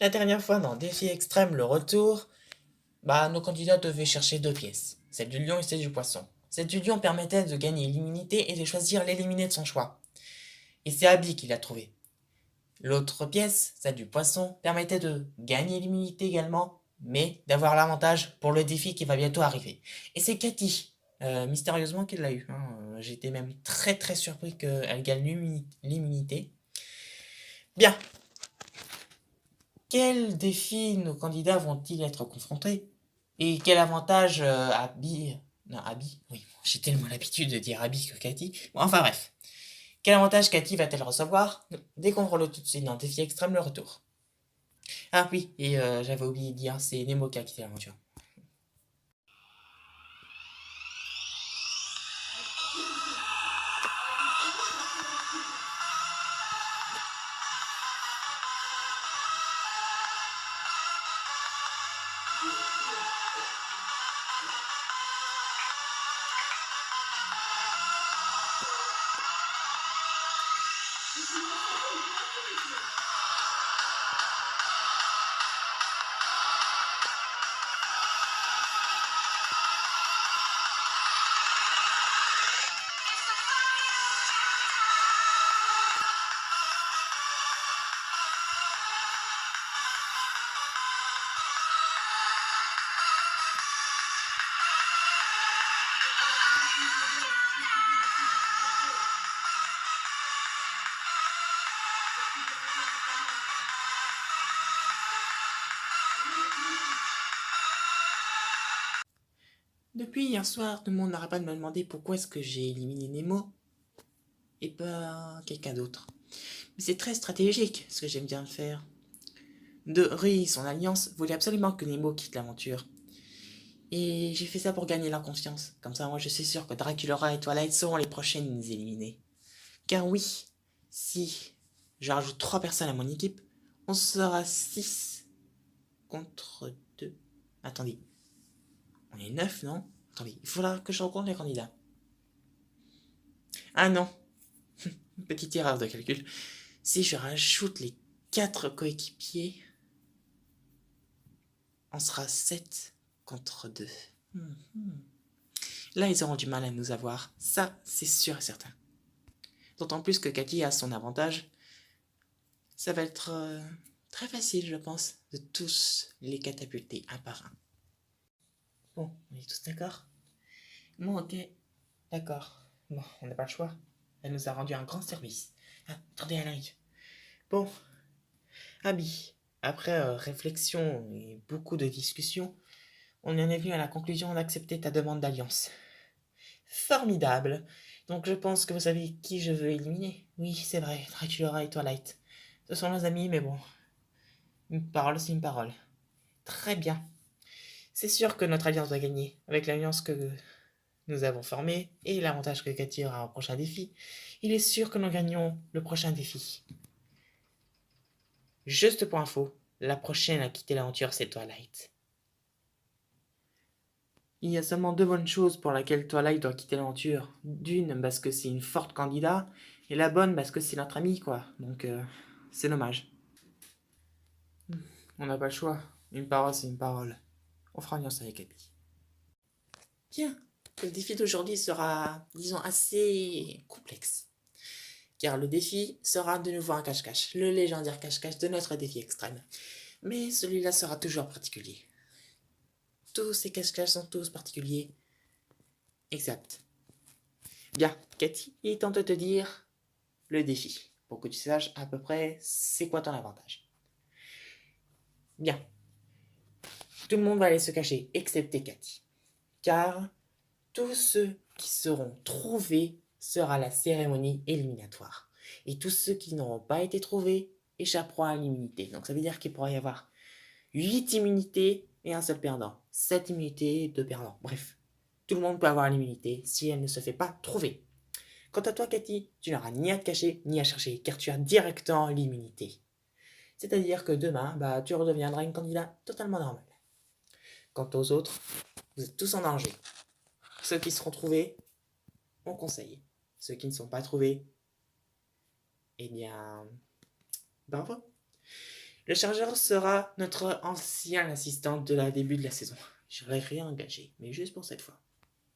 La dernière fois, dans Défi Extrême, le retour, nos candidats devaient chercher deux pièces, celle du lion et celle du poisson. Celle du lion permettait de gagner l'immunité et de choisir l'éliminé de son choix. Et c'est Abby qui l'a trouvé. L'autre pièce, celle du poisson, permettait de gagner l'immunité également, mais d'avoir l'avantage pour le défi qui va bientôt arriver. Et c'est Cathy, mystérieusement, qui l'a eu, hein. J'étais même très très surpris qu'elle gagne l'immunité. Bien, quels défis nos candidats vont-ils être confrontés? Et quel avantage Abby... Non, Abby, oui, j'ai tellement l'habitude de dire Abby que Cathy. Bon, enfin bref. Quel avantage Cathy va-t-elle recevoir? Découvrons-le tout de suite dans Défi Extrême, le retour. Ah oui, et j'avais oublié de dire, c'est Nemo qui a quitté l'aventure. Depuis hier soir, tout le monde n'arrête pas de me demander pourquoi est-ce que j'ai éliminé Nemo et pas quelqu'un d'autre. Mais c'est très stratégique ce que j'aime bien faire. Dory, son alliance, voulait absolument que Nemo quitte l'aventure. Et j'ai fait ça pour gagner leur confiance. Comme ça, moi je suis sûr que Draculaura et Twilight seront les prochaines éliminées. Car oui, si je rajoute 3 personnes à mon équipe, on sera 6 contre 2. Attendez, on est 9, non? Attendez, il faudra que je rencontre les candidats. Ah non, petite erreur de calcul. Si je rajoute les 4 coéquipiers, on sera 7 contre 2. Là, ils auront du mal à nous avoir. Ça, c'est sûr et certain. D'autant plus que Cathy a son avantage. Ça va être très facile, je pense, de tous les catapulter un par un. Bon, on est tous d'accord? Bon, ok. D'accord. Bon, on n'a pas le choix. Elle nous a rendu un grand service. Ah, attendez, elle arrive. Bon, Abby, après réflexion et beaucoup de discussions, on en est venu à la conclusion d'accepter ta demande d'alliance. Formidable. Donc je pense que vous savez qui je veux éliminer. Oui, c'est vrai, Dracula et Twilight. Ce sont nos amis, mais bon, une parole, c'est une parole. Très bien. C'est sûr que notre alliance va gagner. Avec l'alliance que nous avons formée et l'avantage que Cathy aura au prochain défi, il est sûr que nous gagnons le prochain défi. Juste pour info, la prochaine à quitter l'aventure, c'est Twilight. Il y a seulement deux bonnes choses pour lesquelles Twilight doit quitter l'aventure. D'une, parce que c'est une forte candidat, et la bonne, parce que c'est notre amie, quoi. Donc, c'est dommage. On n'a pas le choix. Une parole, c'est une parole. On fera alliance avec Abby. Bien. Le défi d'aujourd'hui sera, disons, assez complexe. Car le défi sera de nouveau un cache-cache. Le légendaire cache-cache de notre défi extrême. Mais celui-là sera toujours particulier. Tous ces cache-caches sont tous particuliers. Exact. Bien, Cathy, il est temps de te dire le défi. Pour que tu saches à peu près c'est quoi ton avantage. Bien. Tout le monde va aller se cacher, excepté Cathy. Car tous ceux qui seront trouvés sera la cérémonie éliminatoire. Et tous ceux qui n'auront pas été trouvés échapperont à l'immunité. Donc ça veut dire qu'il pourra y avoir 8 immunités et un seul perdant. 7 immunités et 2 perdants. Bref, tout le monde peut avoir l'immunité si elle ne se fait pas trouver. Quant à toi, Cathy, tu n'auras ni à te cacher ni à chercher, car tu as directement l'immunité. C'est-à-dire que demain, tu redeviendras une candidate totalement normale. Quant aux autres, vous êtes tous en danger. Ceux qui seront trouvés, on conseille. Ceux qui ne sont pas trouvés, eh bien, bravo. Le chargeur sera notre ancien assistant de la début de la saison. Je l'ai réengagé, mais juste pour cette fois.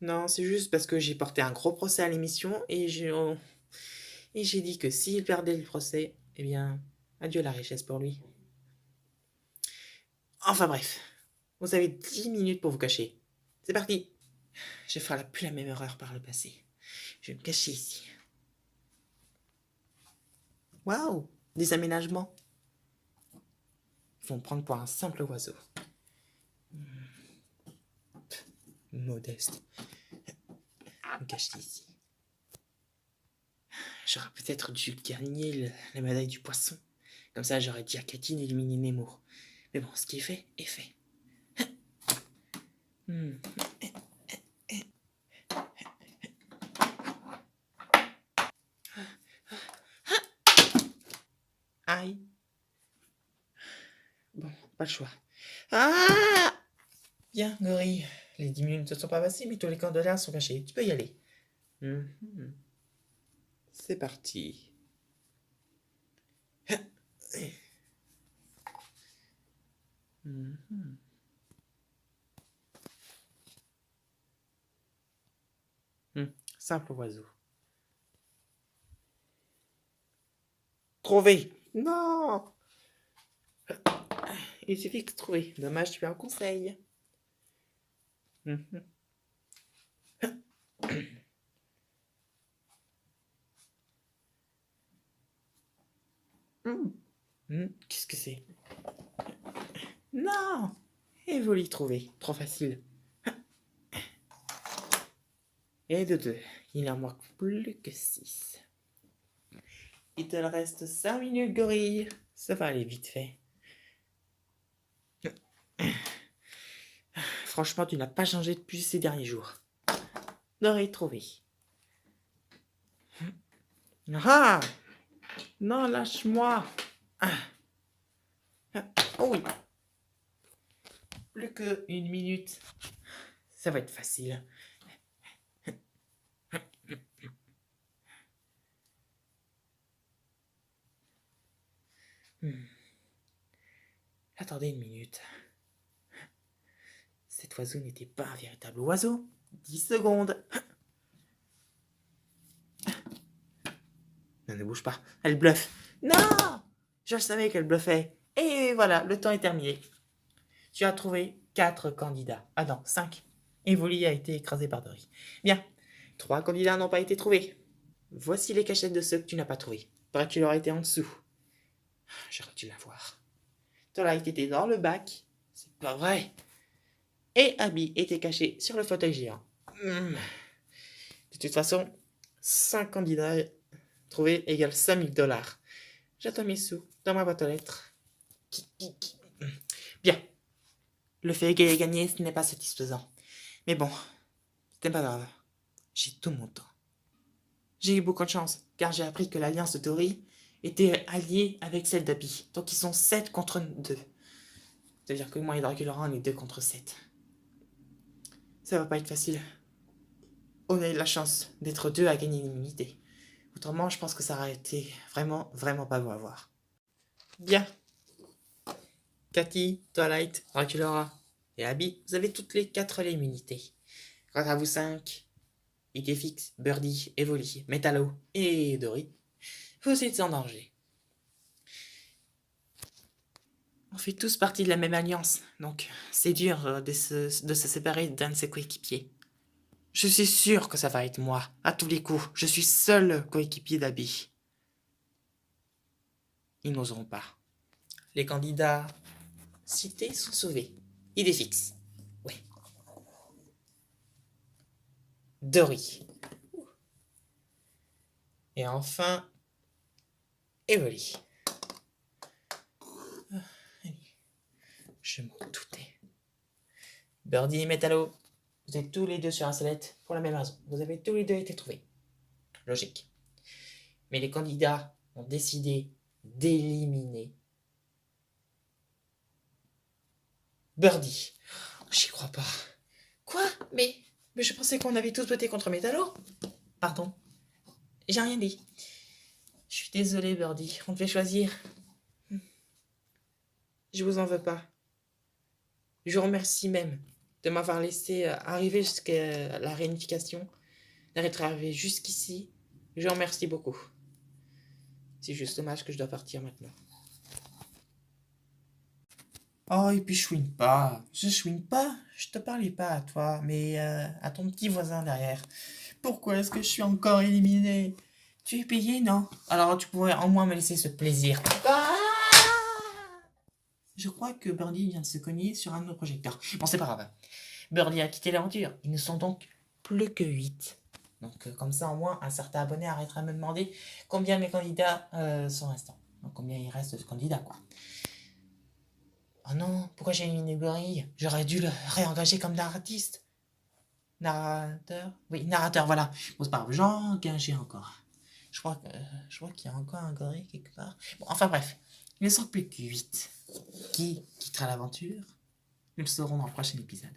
Non, c'est juste parce que j'ai porté un gros procès à l'émission et j'ai dit que s'il perdait le procès, eh bien, adieu la richesse pour lui. Enfin bref, vous avez 10 minutes pour vous cacher. C'est parti. Je ferai plus la même erreur par le passé. Je vais me cacher ici. Waouh, des aménagements. Ils vont me prendre pour un simple oiseau. Modeste. Je me cache ici. J'aurais peut-être dû gagner la médaille du poisson. Comme ça, j'aurais dit à Cathy d'éliminer Nemo. Mais bon, ce qui est fait, est fait. Aïe. Bon, pas le choix. Ah! Bien, gorille. Les 10 minutes ne sont pas passées, mais tous les candidats sont cachés. Tu peux y aller. C'est parti. Simple oiseau. Trouver. Non. Il suffit de trouver. Dommage, tu as un conseil. Qu'est-ce que c'est? Non. Évoli trouvé. Trop facile. Et de 2. Il en manque plus que 6. Il te reste 5 minutes, gorille. Ça va aller vite fait. Franchement, tu n'as pas changé depuis ces derniers jours. Gorille trouvé. Ah! Non, lâche-moi. Oh oui. Plus que 1 minute. Ça va être facile. Attendez 1 minute. Cet oiseau n'était pas un véritable oiseau. 10 secondes. Non, ne bouge pas. Elle bluffe. Non! Je savais qu'elle bluffait. Et voilà, le temps est terminé. Tu as trouvé 4 candidats. Ah non, 5. Evoli a été écrasé par Dory. Bien. 3 candidats n'ont pas été trouvés. Voici les cachettes de ceux que tu n'as pas trouvés. Paraît qu'il aurait été en dessous. J'aurais dû la voir. Twilight était dans le bac. C'est pas vrai. Et Abby était caché sur le fauteuil géant. De toute façon, 5 candidats trouvés égale $5000. J'attends mes sous dans ma boîte aux lettres. Bien. Le fait qu'elle ait gagné, ce n'est pas satisfaisant. Mais bon, c'est pas grave. J'ai tout mon temps. J'ai eu beaucoup de chance, car j'ai appris que l'alliance de Dory était alliée avec celle d'Abby. Donc ils sont 7 contre 2. C'est-à-dire que moi et Draculaura, on est 2 contre 7. Ça va pas être facile. On a eu la chance d'être 2 à gagner l'immunité. Autrement, je pense que ça aurait été vraiment, vraiment pas beau à voir. Bien. Cathy, Twilight, Draculaura et Abby, vous avez toutes les 4 l'immunité. Quant à vous 5, Idéfix, Birdie, Evoli, Metallo et Dory, vous êtes en danger. On fait tous partie de la même alliance, donc c'est dur de se séparer d'un de ses coéquipiers. Je suis sûr que ça va être moi, à tous les coups. Je suis seul coéquipier d'Abby. Ils n'oseront pas. Les candidats cités sont sauvés. Idéfix. Oui. Dory. Et enfin, Evoli. Je m'en doutais. Birdie et Metallo, vous êtes tous les deux sur un sellette pour la même raison. Vous avez tous les deux été trouvés. Logique. Mais les candidats ont décidé d'éliminer Birdie. J'y crois pas. Quoi? Mais je pensais qu'on avait tous voté contre Metallo. Pardon. J'ai rien dit. Je suis désolée, Birdie. On devait choisir. Je vous en veux pas. Je vous remercie même de m'avoir laissé arriver jusqu'à la réunification, d'être arrivé jusqu'ici. Je vous remercie beaucoup. C'est juste dommage que je dois partir maintenant. Oh, et puis je chouine pas. Je chouine pas. Je te parlais pas à toi, mais à ton petit voisin derrière. Pourquoi est-ce que je suis encore éliminé? Tu es payé, non? Alors tu pourrais au moins me laisser ce plaisir. Ah, je crois que Birdie vient de se cogner sur un de nos projecteurs. Bon, c'est pas grave. Birdie a quitté l'aventure. Ils ne sont donc plus que 8. Donc comme ça, au moins, un certain abonné arrêtera de me demander combien mes candidats sont restants. Donc combien il reste de candidats, quoi. Oh non, pourquoi j'ai éliminé Gorille? J'aurais dû le réengager comme artiste. Narrateur? Oui, narrateur, voilà. Bon, c'est pas grave, j'en engagé encore. Je crois qu'il y a encore un gorille quelque part. Bon, enfin bref, il ne sont plus que 8. Qui quittera l'aventure? Nous le saurons dans le prochain épisode.